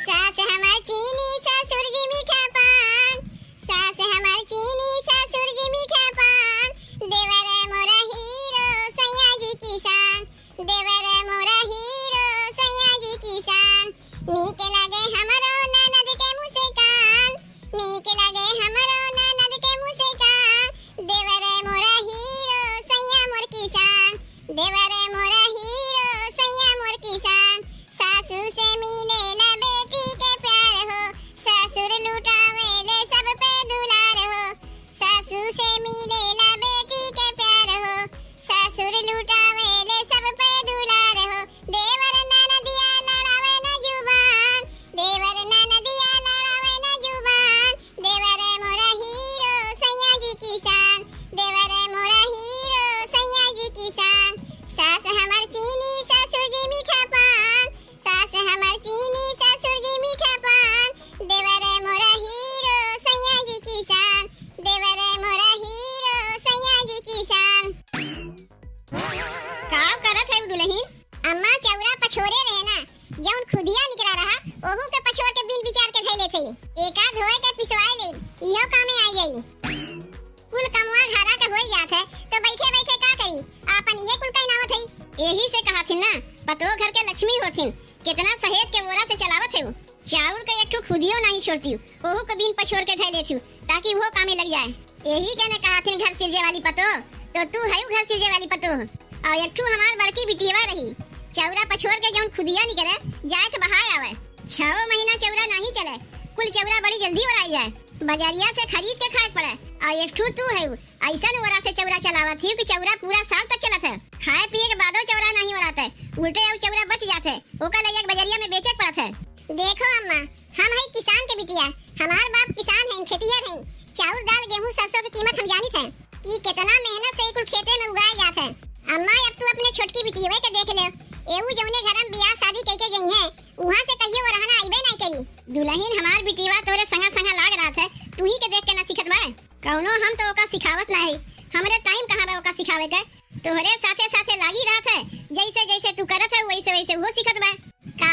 सास हमार चीनी ससुर जी मीठा पान, सास हमार चीनी ससुर जी मीठा पान, देवर मोरा हीरो सैया जी किसान, देवर मोरा हीरो सैया जी किसान। नीक लागे हमरो ननद के मुस्कान, नीक लागे हमरो ननद के मुस्कान, देवर मोरा हीरो सैया मोर किसान, देवर मोरा हीरो सैया मोर किसान। सासू से मिलेला बेटी के प्यार हो, ससुर लुटावेले सब पे दुलार हो, सासू से मिलेला बेटी के प्यार हो, ससुर लुटावेले सब पे दुलार हो। देवर ननदिया लड़ावे न जुबान, देवर ननदिया लड़ावे न जुबान, देवर मोरा हीरो सैया जी किसान, देवर मोरा हीरो सैया जी किसान। सास हमार चीनी ससुर जी मीठा पान, सास हमार चीनी ससुर जी मीठा पान, देवर मोरा हीरो सैया जी किसान, देवर मोरा हीरो सैया जी किसान। का करत है दुल्हन? अम्मा चौरा पछोरे रहे ना, जौन खुदिया निकला रहा ओहू के पछोर के बिन विचार के धैले थई, एका धोए के पिसवाए ले इहो कामे आ जाई। कुल कमवा घरा के होई जात है तो बैठे बैठे का करी, आपन ये कुल कहीं नावत है। यही से कहाथिन ना पतो घर के लक्ष्मी होथिन, कितना सहेज के बोरा से चलावत है। चाउर के एक ठो खुदियो नहीं छोड़ती, ओहू के बिन पछोर के धै लेथु ताकि वो कामे लग जाए। यही के ने कहाथिन घर सिरजे वाली पतो, तो तू है घर सिरजे वाली पतो। और एक ठो हमार बड़की बिटिया रही, चौरा पछोर के जौन खुदिया निकले जाए के बहाय आवे। 6 महीना चौरा नहीं चले, कुल चौरा बड़ी जल्दी ओराई जाए, बाजारिया से खरीद के खाए पड़े। और एक ठो तू है ऐसा ओरा से चौरा चलावत थी कि चौरा पूरा साल तक चलत है, खाए पिए के बादो चौरा नहीं ओराते, उल्टे और चौरा बच जाते, ओका ले जाके बाजारिया में बेचे पड़त है। देखो अम्मा, हम है किसान के बिटिया, हमार बाप किसान हैं, खेतिहर हैं। चाउर दाल गेहूं सरसों की कीमत हम जानित हैं कि कितना मेहनत से कुल खेते में उगाए जाते हैं। अम्मा अब तू अपने छोटकी बिटिया के देख ले, एहू जौने घर में बियाह शादी कइके गई है वहां से कहियो वो रहना आइबे नहीं करी। दुल्हन हमार बिटिया तोरे संगा संगा लाग रहा है, तू ही के देख के ना सिखत बा। कौनो हम तो ओका सिखावत नहीं, हमरे टाइम कहां बा ओका सिखावे के, तोहरे साथे साथे लागी रहत है, जैसे जैसे तू करत है वैसे वैसे वो सिखत बा। का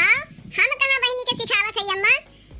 हम कहां बहनी के सिखावत है अम्मा,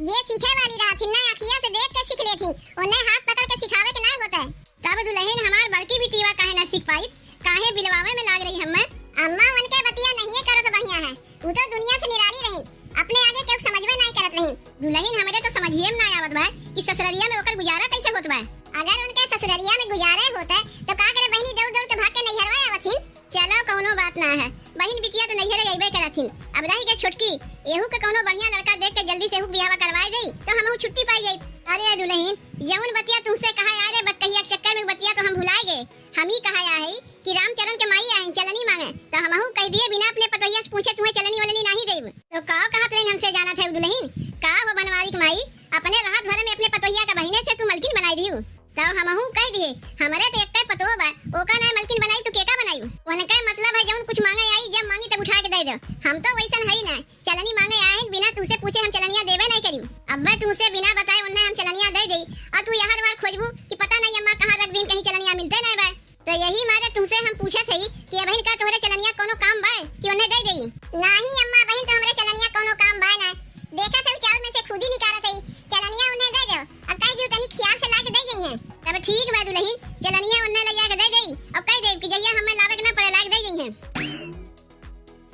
जे सीखे वाली रहथिन ना अखिया से देख के सीख लेथिन, ओने हाथ पकड़ के सिखावे के ना होता है। तब दुल्हन हमार बड़की बिटिया काहे ना सीख पाई, काहे बिलवावे में लाग रही हम्मा। अम्मा उनके बतिया नहीं करत बढ़िया है, वो तो दुनिया से निराली रही, अपने आगे क्यों समझबे नहीं करत नहीं। दुल्हन हमरे तो समझिए में ना आवत बा कि ससुररिया में ओकर गुजारा कैसे होत बा। अगर उनके ससुररिया में गुजारे होता तो का करे बहनी दौड़ दौड़ के भाग के नैहरवा आवथिन। चलो कौनो बात ना है, बहन बिटिया तो नैहर अइबे करथिन। अब रही के छोटकी, एहू के कौनो बढ़िया लड़का देख के जल्दी से एहू बियाह करवाई देई तो हमहू छुट्टी पाई जाई। अरे दुल्हन, जौन बतिया तुमसे कहा यार रे बतकहिया के चक्कर में बतिया तो हम भुलाए गए। हम ही कहा है कि रामचरण के माई आए चलनी मांगे तो हमहू कह दिए बिना अपने पतोहिया से पूछे तुम्हें चलनी वलनी नहीं देब। तो का कहत रही हमसे जाना थे दुल्हन, का वो बनवारी के माई अपने राहत भर में अपने पतोहिया का बहिने से तू मलकिन बनाई दियो। तो हमहू कह दिए हमरे तो एकटा पतो बा, ओका ना मलकिन बनाई तो केका बनाई। उनका मतलब है जौन कुछ मांगे आई जब मांगी तब उठा के दे दो। हम तो वैसन है ना, चलनी मांगे आए बिना तुझसे पूछे हम चलनिया देबे नहीं करी। अब तुझसे बिना बताए उन्हें हम चलनिया दे देई और तू हर बार खोजबू कि पता नहीं अम्मा कहां रख दिन कहीं चलनिया मिलते नहीं बा। तो यही मारे तुमसे हम पूछे थे कि बहन का तोहरे चलनिया कोनो काम बा कि उन्हें दे देई। नहीं अम्मा बहन तो हमरे चलनिया कोनो काम बा ना, देखा था चावल में से खुद ही निकाला थई, चलनिया उन्हें दे दो अब कह दियो तनी ख्याल से लाके दे गई है। तब ठीक बा दुल्हन, चलनिया उन्हें ले जाके दे देई और कह दे कि जइया हमें लावे के ना पड़े लाके दे गई है।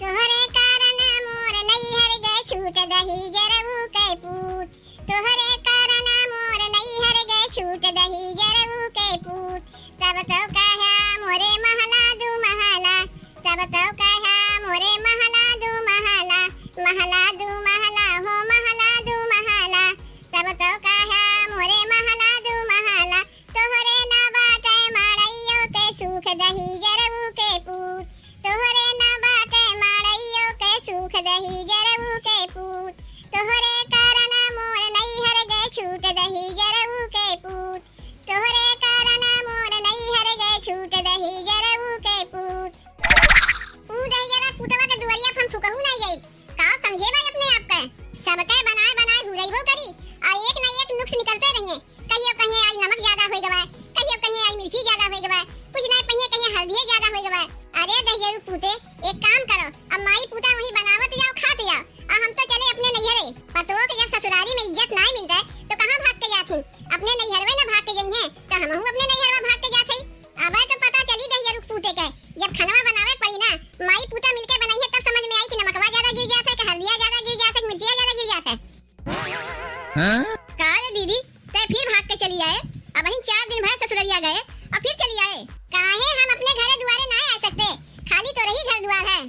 तोहरे कारण मोर नैहर गए छूट दही जरऊ के पूत, तोहरे कारण मोर नैहर गए छूट दही जरऊ के पूत। तब तो कहा मोरे महला दू महला, तब तो कहा मोरे महला दू महला, महला दू महला हो महला दू महला। तब तो कहा मोरे महला दू महला, तोहरे ना बाटे माड़ैयो के सुख दही जरऊ के पूत, तोहरे ना बाटे माड़ैयो के सुख दही जरऊ के पूत। तोहरे कारण मोर नैहर गए छूट दही जरऊ के पूत, तोहरे कारण मोर नैहर गए छूट दही जरऊ के पूत। ऊ दही जरा पुतवा के दुआरिया हम फुकहू नहीं जाई, का समझे भाई अपने आप का, सबके बनाए बनाए हुरैबो करी और एक ना एक नुक्स निकलते रहिए। कहियो कहीं आज नमक ज्यादा होई गवा, कहियो कहीं आज मिर्ची ज्यादा होई गवा, कुछ नहीं कहीं कहीं हल्दी ज्यादा होई गवा। अरे दहियरू पूते एक काम करो, अब माई पूता वही बनावत जाओ खाते जाओ, और हम तो चले अपने नैहरे। पतो काहे दीदी ते फिर भाग के चली आए? अब हम 4 दिन भर ससुररिया गए और फिर चली आए। काहे हम अपने घरे दुआरे ना आ सकते? खाली तो रही घर द्वार है।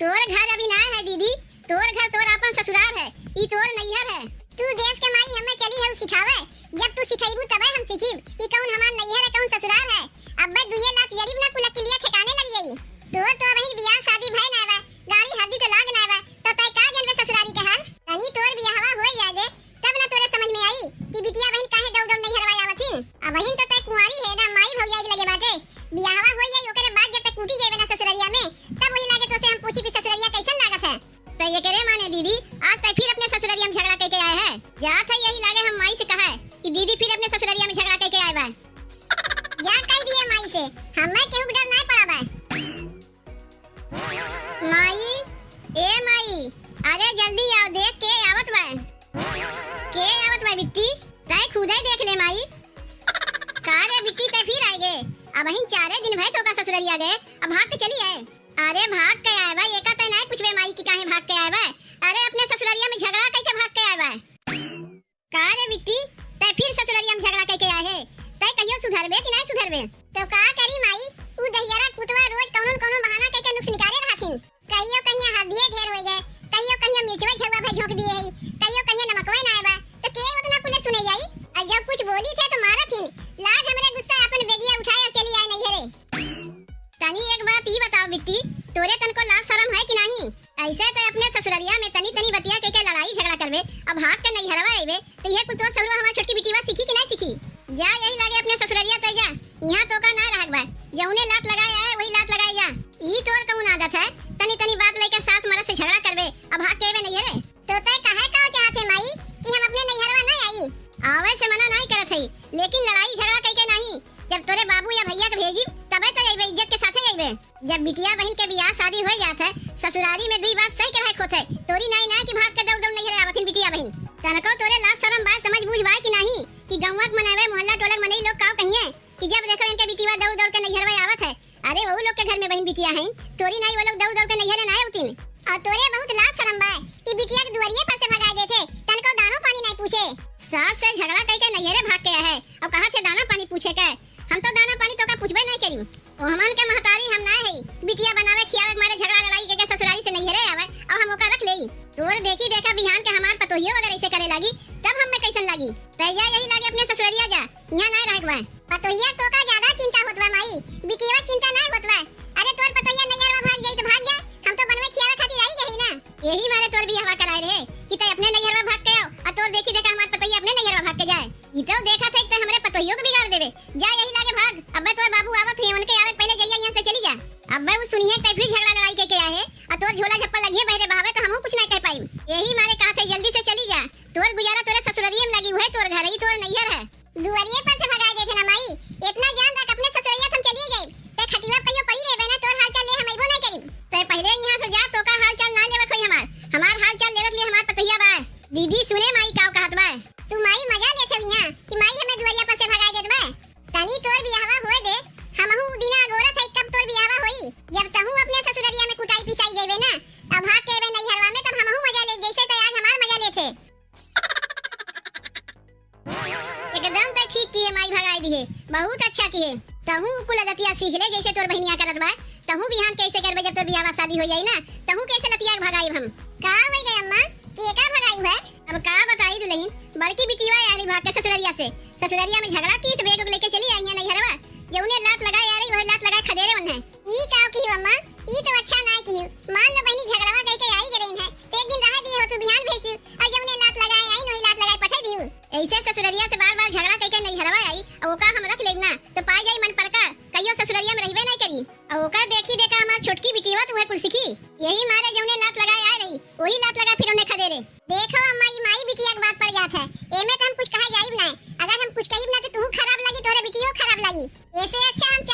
तोर घर अभी ना है दीदी, तोर घर तोर अपन ससुराल है, ई तोर नैहर है। तू देश के माई हमें चली है सिखावे, जब तू सिखाइबू तबे हम सीखीब कि कौन हमार नैहर है कौन ससुराल है। अब्बे दुइये लात यरीब ना पुलक के लिए ठिकाने लग गई। तोर तो अभी बियाह शादी भय ना बा, गाड़ी हल्दी तो लाग ना बा, तो तय का जनबे ससुरारी के हाल। तनी तोर बियाहवा हो जाए दे तब ना तोरे समझ में आई कि बिटिया बहन काहे दौड़ दौड़ नैहर वाया आवत हिन। अब बहन तो तय कुंवारी है ना, माई भौजाई के लगे बाटे। बियाहवा हो जाई ओकरे बाद जब तक कूटी जेबे ना ससुरारिया में, तब वही लागे तो से हम पूछी कि ससुरारिया कैसन लागत है। तो ये करे माने दीदी आज तय फिर अपने ससुरारिया में झगड़ा करके आए है। जा था यही लागे हम माई से कहा है कि दीदी फिर अपने ससुरारिया में झगड़ा करके आए बा। जा कह दिए माई से, हमें केहू के डर नहीं पड़ा बा। माई ए माई अरे जल्दी आओ, देख के आवत बा। के आवत बा बिट्टी? तय खुद ही देख ले माई। का रे बिट्टी तय फिर आए गे? अब हम 4 दिन भय तो का ससुरारिया गए, अब भाग के चली आए। अरे भाग के आए बा, एका तय नहीं पूछबे माई कि काहे भाग के आए बा। अरे अपने ससुरारिया में झगड़ा करके भाग के आए बा। का रे बिट्टी तय फिर ससुरारिया में झगड़ा करके आए है? तय कहियो सुधरबे कि नहीं सुधरबे? तो का करी माई, उ दहियारा कुतवा रोज कौनो कोनो बहाना करके नुक्स निकाले रहथिन। कहियो कहिया हल्दिए ढेर हो गए, कहियो कहिया मिर्चवा झगवा पे झोंक दिए है, कहियो कहिया नमकवा ना आबा, तो के उतना पुलिस सुने जाई। और जब कुछ बोली थे तो मारथिन। लाग हमरे गुस्सा अपन बेगिया उठाए और चली आए नैहरे। तनी एक बात ई बताओ बिट्टी, तोरे तन को लाज शरम है कि नहीं? ऐसे तो अपने ससुरारिया में तनी तनी बतिया के लड़ाई झगड़ा करबे, अब भाग के नैहरवा आइबे, तो ये कुछ तो सौरो हमार छोटकी बिटिवा सीखी कि नहीं सीखी? जा यही लागे अपने ससुरारिया तय जा, यहाँ तो का ना रहक बा। जौने लात लगाया है वही लात लगाई जा। ई तोर कौन आदत है तनी तनी बात लेके सास मर्द से झगड़ा करबे अब भाग के आइबे नैहरे? तो तय काहे का चाहते माई कि हम अपने नैहरवा ना आई? आवे से मना नहीं करत है, लेकिन लड़ाई झगड़ा करके नहीं। जब तोरे बाबू या भैया के भेजी तबे तो आइबे, इज्जत के साथे आइबे। जब बिटिया बहन के बियाह शादी हो जात है, ससुरारी में दुई बात सही कहै खोत है, तोरी नहीं ना कि भाग के दौड़ दौड़ नैहरे आवथिन बिटिया बहन। तनको तोरे लाज शरम बा, समझ बूझ बा कि नहीं कि गौवा के मनावे मोहल्ला टोला मनई लोग का कहिए कि जब देखो इनके बिटिया दौड़ दौड़ के नैहरवा आवत है। अरे वो लोग के घर में बहन बिटिया हैं, तोरी नहीं वो लोग दौड़ दौड़ के नैहरे ना आवतिन। और तोरे बहुत लाज शरम बा कि बिटिया के दुआरिये पर से भगा देथे, तनको दानो पानी नहीं पूछे। सास से झगड़ा करके नैहरे भाग के है, अब कहां से दाना पानी पूछे के? हम तो दाना पानी तो का पूछबे नहीं करियो। ओ हमन के महतारी हम ना है, बिटिया बनावे खियावे मारे झगड़ा लड़ाई के ससुरारी से नैहरे आवे और हम ओका रख लेई। तोर देखी देखा बिहान के हमार पतोहियो अगर ऐसे करे लागी तब हम में कैसन लागी? तैया यही लागे अपने ससुरारिया जा, यहां ना रहबा। पतोहिया तो का ज्यादा चिंता होत बा माई, बिटिया चिंता ना होत बा। अरे तोर पतोहिया नैहरवा भाग जाई तो भाग जाए, हम तो बनवे खियावे खातिर आई गई ना। यही मारे तोर बियाह कराए रहे कि तय अपने नैहरवा भाग के आओ और तोर देखी देखा हमार पतोहिया अपने नैहरवा भाग के जाए। ई तो देखा था कि हमरे पतोहियो को बिगाड़ देबे। जा यही लागे भाग, अब्बे तोर बाबू आवत है, उनके आवे पहले जइया यहां से चली जा। अब्बे वो सुनिए तय फिर झगड़ा लड़ाई के आए है और तोर झोला झप्पा लगिए बहरे बहावे तो हमहू कुछ नहीं कह पाई। यही मारे कहा थे जल्दी से चली जा, तोर गुजारा तोरे ससुरारिये में लगी हुए, तोर घर ही तोर नैहर है। दुआरिये पर से भगा देथे ना माई, इतना जान रख अपने ससुरारिया हम चलिए जाए। ते खटिवा कहियो पड़ी रहबे ना, तोर हाल चाल ले हम आइबो नहीं करिम। ते पहले यहां से जा, तो का हाल चाल ना लेवे कोई हमार हाल चाल लेवे के लिए हमार पतोहिया बा। दीदी सुने माई का कहत बा, तू माई मजा लेथे यहां कि माई हमें दुआरिया पर से भगा देत बा। तनी तोर बियाहवा होए दे, हमहू दिना गोरत है कब तोर बियाहवा होई। जब तहू अपने ससुरारिया में कुटाई पिसाई जेबे ना, अब भाग के आइबे नैहरवा में, तब हमहू मजा ले जैसे तो आज हमार मजा लेथे। एकदम तो ठीक किए माई भगाई दिए, बहुत अच्छा किए। तहू कुल लतिया सीख ले जैसे तोर बहनिया करत बा। तहू बिहान कैसे करबे जब तोर बियाहवा शादी हो जाई ना, तहू कैसे लतिया भगाई हम। का होई गई अम्मा के का भगाई है? अब का बताई दुल्हन, बड़की बिटिया यारी भाग के ससुरारिया से, ससुरारिया में झगड़ा किस बेग लेके चली आई है नैहरवा। जौने लात लगाए यारी वही लात लगाए खदेरे उन्हें। ई का की अम्मा, ई तो अच्छा ना की। मान लो बहनी झगड़ावा कह के आई गईन है, तो एक दिन रह दिए हो तू बिहान भेज दी और जौने लात लगाए आई वही लात लगाए पठा दियो। ऐसे ससुरारिया से बार-बार झगड़ा कह के नैहरवा आई और ओका हम रख लेना तो पाई जाई मन पर का कहियो ससुरारिया में रहबे नहीं करी। और ओका देखी देखा हमार छोटकी बिटिया तो है कुल सीखी, यही मारे जौने लात लगाए आ रही वही लात लगा फिर उन्हें खदेरे। देखो अम्मा ई माई बिटिया के बात पड़ जात है, एमे तो हम कुछ कहा जाइब ना। अगर हम कुछ कहिब ना तो तू खराब लगी, तोरे बिटियो खराब लगी। ऐसे अच्छा हम